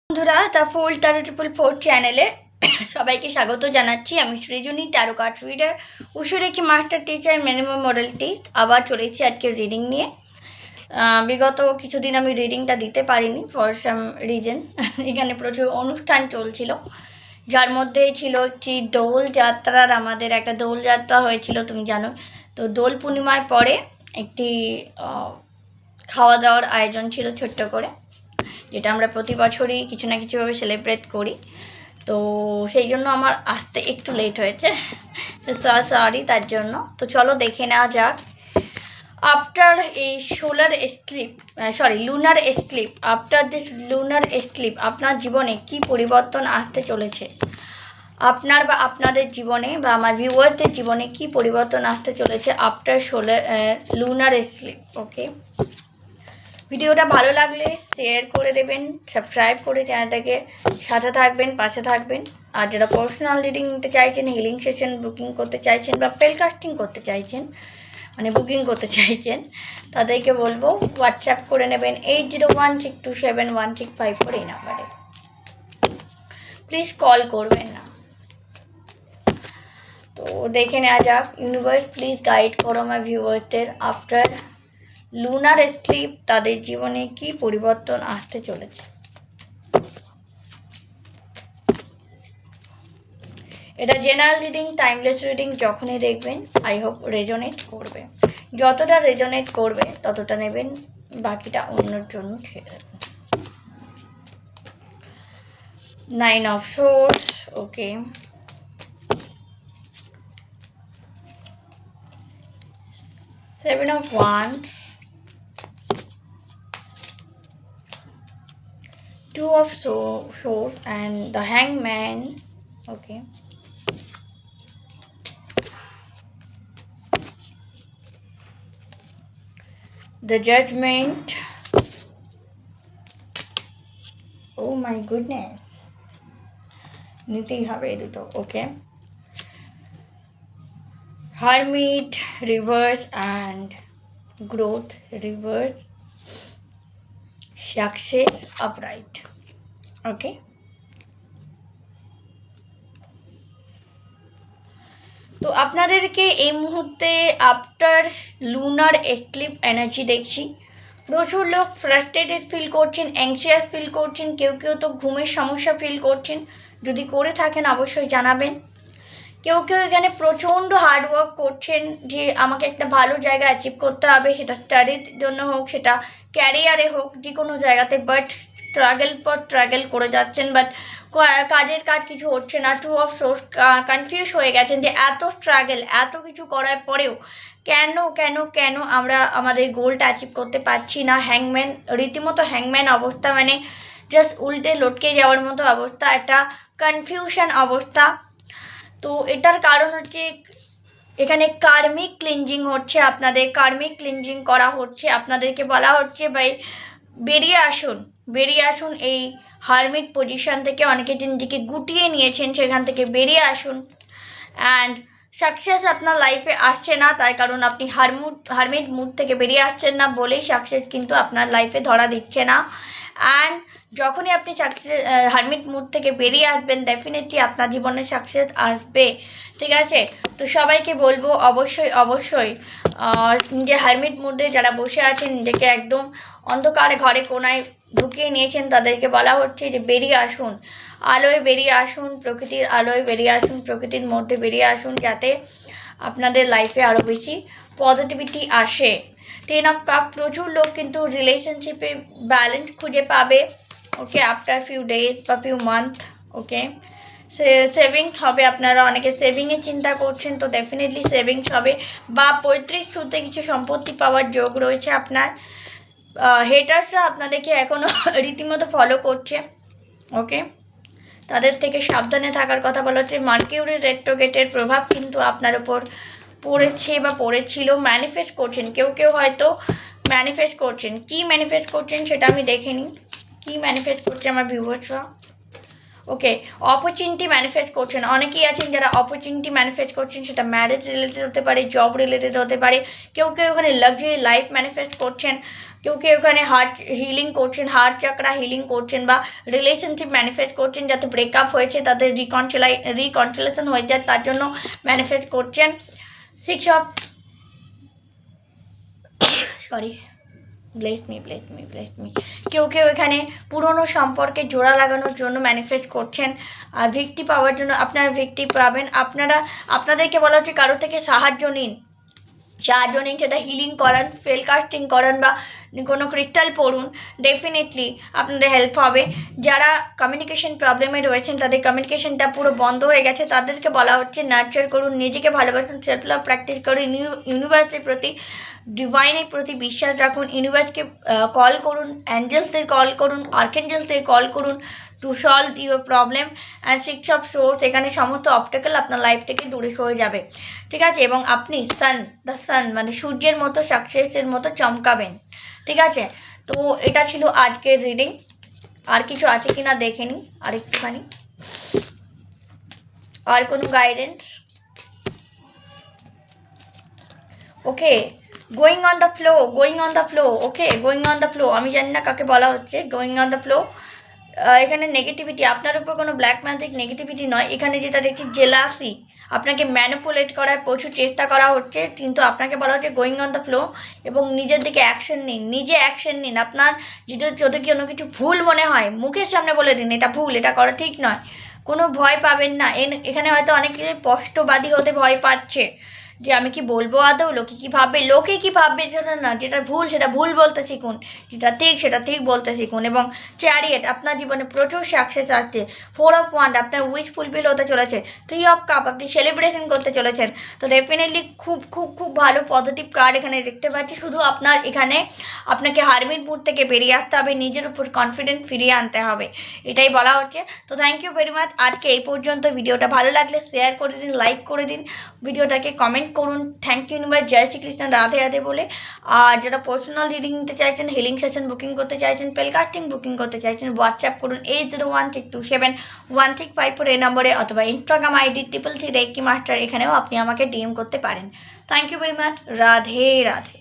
বন্ধুরা, the full tarot triple four চ্যানেলে সবাইকে স্বাগত জানাচ্ছি। আমি সৃজনী, ট্যারো কার্ড রিডার, উসুরেখি মাস্টার টিচার, মিনিমাম মডেলটি। আবার চলেছি আজকে রিডিং নিয়ে। বিগত কিছুদিন আমি রিডিংটা দিতে পারিনি ফর সাম রিজন। এখানে প্রচুর অনুষ্ঠান চলছিল, যার মধ্যে ছিল একটি দোলযাত্রার, আমাদের একটা দোলযাত্রা হয়েছিল, তুমি জানো। তো দোল পূর্ণিমার পরে একটি খাওয়া দাওয়ার আয়োজন ছিল ছোট্ট করে, যেটা আমরা প্রতি বছরই কিছু না কিছুভাবে সেলিব্রেট করি। তো সেই জন্য আমার আসতে একটু লেট হয়েছে, তো সরি তার জন্য। তো চলো দেখে নেওয়া যাক। আফটার এই lunar slip, after this lunar slip আপনার জীবনে কি পরিবর্তন আসতে চলেছে, আপনার বা আপনাদের জীবনে বা আমার ভিউয়ারদের জীবনে কি পরিবর্তন আসতে চলেছে আফটার লুনার স্লিপ। ওকে, ভিডিওটা ভালো লাগলে শেয়ার করে দেবেন, সাবস্ক্রাইব করে চ্যানেলটাকে সাথে থাকবেন, পাশে থাকবেন। আর যারা পার্সোনাল রিডিং নিতে চাইছেন, হিলিং সেশন বুকিং করতে চাইছেন বা পেলকাস্টিং করতে চাইছেন, মানে বুকিং করতে চাইছেন, তাদেরকে বলবো হোয়াটসঅ্যাপ করে নেবেন 8016271654 এই নাম্বারে। প্লিজ কল করবেন না। তো দেখে নেওয়া যাক। ইউনিভার্স প্লিজ গাইড করো আমার ভিউয়ারদের আফটার লুনার স্লিপ তাদের জীবনে কি পরিবর্তন আসতে চলেছে। এটা জেনারেল রিডিং, টাইমলেস রিডিং, যখনই দেখবেন আই হোপ রেজোনেট করবে। যতটা রেজোনেট করবে ততটা নেবেন, বাকিটা অন্যর জন্য ছেড়ে দেবেন। 9 of Swords, okay, Seven of Wands, 2 of Swords and the Hangman, okay, the Judgment, oh my goodness, নিতেই হবে এই দুটো। ওকে, Hermit reverse and Growth reverse, Success upright, ওকে। তো আপনাদেরকে এই মুহূর্তে আফটার লুনার এক্লিপ এনার্জি দেখছি। প্রচুর লোক ফ্রাস্ট্রেটেড ফিল করছেন, অ্যাংশিয়াস ফিল করছেন, কেউ কেউ তো ঘুমের সমস্যা ফিল করছেন। যদি করে থাকেন অবশ্যই জানাবেন। কেউ কেউ এখানে প্রচণ্ড হার্ডওয়ার্ক করছেন যে আমাকে একটা ভালো জায়গা অ্যাচিভ করতে হবে, সেটা স্টাডির জন্য হোক, সেটা ক্যারিয়ারে হোক, যে কোনো জায়গাতে। বাট স্ট্রাগল পর স্ট্রাগল করে যাচ্ছেন, বাট কাজের কাজ কিছু হচ্ছে না। 2 of Swords, কনফিউজ হয়ে গেছেন যে এত স্ট্রাগল, এত কিছু করার পরেও কেন কেন কেন আমরা আমাদের গোলটা অ্যাচিভ করতে পারছি না। হ্যাংম্যান, রীতিমতো হ্যাংম্যান অবস্থা, মানে জাস্ট উল্টে লটকে যাওয়ার মতো অবস্থা, একটা কনফিউশন অবস্থা। তো এটার কারণ হচ্ছে এখানে কার্মিক ক্লিনজিং হচ্ছে, আপনাদের কার্মিক ক্লিনজিং করা হচ্ছে। আপনাদেরকে বলা হচ্ছে ভাই বেরিয়ে আসুন, বেরিয়ে আসুন এই হারমিট পজিশন থেকে। অনেকে নিজেকে গুটিয়ে নিয়েছেন, সেখান থেকে বেরিয়ে আসুন। অ্যান্ড সাকসেস আপনার লাইফে আসছে না, তার কারণ আপনি হারমিট মুড থেকে বেরিয়ে আসছেন না বলেই সাকসেস কিন্তু আপনার লাইফে ধরা দিচ্ছে না। অ্যান্ড যখনই আপনি হারমিট মুড থেকে বেরিয়ে আসবেন, ডেফিনেটলি আপনার জীবনে সাকসেস আসবে, ঠিক আছে। তো সবাইকে বলবো অবশ্যই অবশ্যই নিজে হারমিট মুডে যারা বসে আছেন, নিজেকে একদম অন্ধকার ঘরে কোনায় ঢুকিয়ে নিয়েছেন, তাদেরকে বলা হচ্ছে যে বেরিয়ে আসুন, আলোয় বেরিয়ে আসুন, প্রকৃতির আলোয় বেরিয়ে আসুন, প্রকৃতির মধ্যে বেরিয়ে আসুন, যাতে আপনাদের লাইফে আরও বেশি পজিটিভিটি আসে। 10 of Cups, প্রচুর লোক কিন্তু রিলেশনশিপে ব্যালেন্স খুঁজে পাবে, ওকে, আফটার ফিউ ডেজ বা ফিউ মান্থ, ওকে। সেভিংস হবে, আপনারা অনেকে সেভিংয়ের চিন্তা করছেন, তো ডেফিনেটলি সেভিংস হবে, বা পৈতৃক সূত্রে কিছু সম্পত্তি পাওয়ার যোগ রয়েছে আপনার। হেটার্সরা আপনাদেরকে এখনও রীতিমতো ফলো করছে, ওকে, তাদের থেকে সাবধানে থাকার কথা বলা হচ্ছে। মার্কিউরি রেট্রোগেটের প্রভাব কিন্তু আপনার ওপর পড়েছে বা পড়েছিল। ম্যানিফেস্ট করছেন, কেউ কেউ হয়তো ম্যানিফেস্ট করছেন। কি ম্যানিফেস্ট করছেন সেটা আমি দেখে নিই, কী ম্যানিফেস্ট করছে আমার ভিউয়ার্সরা। ওকে, অপরচুনিটি ম্যানিফেস্ট করছেন। অনেকেই আছেন যারা অপরচুনিটি ম্যানিফেস্ট করছেন, সেটা ম্যারেজ রিলেটেড হতে পারে, জব রিলেটেড হতে পারে। কেউ কেউ ওখানে লাক্সারি লাইফ ম্যানিফেস্ট করছেন, কেউ কেউ এখানে হার্ট হিলিং করছেন, হার্ট চাকরা হিলিং করছেন, বা রিলেশনশিপ ম্যানিফেস্ট করছেন যাতে ব্রেকআপ হয়েছে তাদের রিকনসিলেশন হয়ে যায়, তার জন্য ম্যানিফেস্ট করছেন। 6 অফ ব্লেস মি। কেউ কেউ এখানে পুরনো সম্পর্কে জোড়া লাগানোর জন্য ম্যানিফেস্ট করছেন, আর ভিক্টি পাওয়ার জন্য আপনারা ভিক্টি পাবেন। আপনাদেরকে বলা হচ্ছে কারো থেকে সাহায্য নিন, সেটা হিলিং করান, ফেল কাস্টিং করান, বা কোনো ক্রিস্টাল পড়ুন, ডেফিনেটলি আপনাদের হেল্প হবে। যারা কমিউনিকেশন প্রবলেমে রয়েছেন, তাদের কমিউনিকেশনটা পুরো বন্ধ হয়ে গেছে, তাদেরকে বলা হচ্ছে নার্চার করুন, নিজেকে ভালোবাসুন, সেলফ লাভ প্র্যাকটিস করুন, ইউনিভার্সের প্রতি, ডিভাইনের প্রতি বিশ্বাস রাখুন, ইউনিভার্সকে কল করুন, অ্যাঞ্জেলসদের কল করুন, আর্কএঞ্জেলসদের কল করুন to solve your problem. And 6 of swords, এখানে সমস্ত অবস্টাকেল আপনার লাইফ থেকে দূরে সরে যাবে, ঠিক আছে? এবং আপনি সান মানে সূর্যের মতো, সাকসেসের মতো চমকাবেন, ঠিক আছে? তো এটা ছিল আজকের রিডিং। আর কিছু আছে কি না দেখে নিই আর একটুখানি, আর কোনো guidance? Okay, going on the flow, okay, going on the flow. আমি জানি না কাকে বলা হচ্ছে গোয়িং অন দ্য ফ্লো। এখানে নেগেটিভিটি, আপনার উপর কোনো ব্ল্যাক ম্যাজিক নেগেটিভিটি নয়, এখানে যেটা দেখছি জেলাসি, আপনাকে ম্যানিপুলেট করার প্রচুর চেষ্টা করা হচ্ছে, কিন্তু আপনাকে বলা হচ্ছে গোয়িং অন দ্য ফ্লো, এবং নিজের দিকে অ্যাকশন নিন, নিজে অ্যাকশন নিন। আপনার যদি কোনো কিছু ভুল মনে হয় মুখের সামনে বলে দিন এটা ভুল, এটা করা ঠিক নয়, কোনো ভয় পাবেন না। এখানে হয়তো অনেকে স্পষ্টবাদী হতে ভয় পাচ্ছে, যে আমি কি বলবো আদৌ, লোকে কী ভাববে সেটা না, যেটা ভুল সেটা ভুল বলতে শিখুন, যেটা ঠিক সেটা ঠিক বলতে শিখুন। এবং চ্যারিয়েট, আপনার জীবনে প্রচুর সাকসেস আসছে। 4 অফ ওয়ান্ড, আপনার উইশ ফুলফিল হতে চলেছে। 3 অফ কাপ, আপনি সেলিব্রেশন করতে চলেছেন। তো ডেফিনেটলি খুব খুব খুব ভালো পজিটিভ কার্ড এখানে দেখতে পাচ্ছি। শুধু আপনাকে হারমিট মুড থেকে বেরিয়ে আসতে হবে, নিজের উপর কনফিডেন্স ফিরিয়ে আনতে হবে, এটাই বলা হচ্ছে। তো থ্যাংক ইউ ভেরি মাচ। আজকে এই পর্যন্ত। ভিডিওটা ভালো লাগলে শেয়ার করে দিন, লাইক করে দিন, ভিডিওটাকে কমেন্ট করুন। থ্যাংক ইউ ইউনিভার্স, জয় শ্রীকৃষ্ণ, রাধে রাধে বলে। আর যারা পার্সোনাল রিডিং নিতে চাইছেন, হিলিং সেশন বুকিং করতে চাইছেন, পেলকাস্টিং বুকিং করতে চাইছেন, হোয়াটসঅ্যাপ করুন 8016271354 এই নম্বরে, অথবা Instagram ID TTC reiki master, এখানেও আপনি আমাকে DM করতে পারেন। Thank you very much. Radhe Radhe.